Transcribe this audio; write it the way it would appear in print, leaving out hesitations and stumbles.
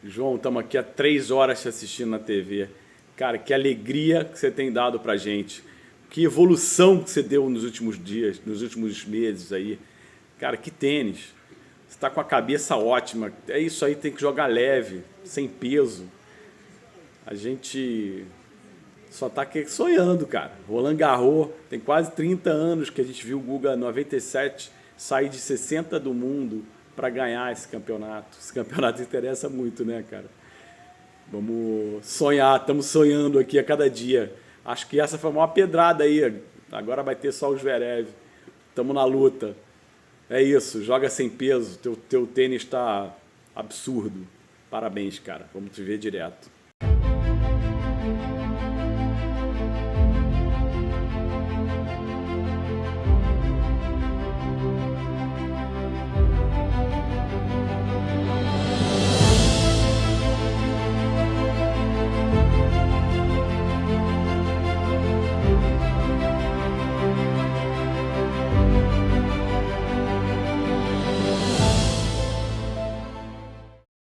João, estamos aqui há 3 horas te assistindo na TV. Cara, que alegria que você tem dado pra gente. Que evolução que você deu nos últimos dias, nos últimos meses aí. Cara, que tênis. Você tá com a cabeça ótima. É isso aí, tem que jogar leve, sem peso. A gente só tá aqui sonhando, cara. Roland Garros, tem quase 30 anos que a gente viu o Guga 97 sair de 60 do mundo para ganhar esse campeonato. Esse campeonato interessa muito, né, cara? Vamos sonhar, estamos sonhando aqui a cada dia. Acho que essa foi a maior pedrada aí. Agora vai ter só o Zverev. Estamos na luta. É isso, joga sem peso. Teu tênis está absurdo. Parabéns, cara. Vamos te ver direto.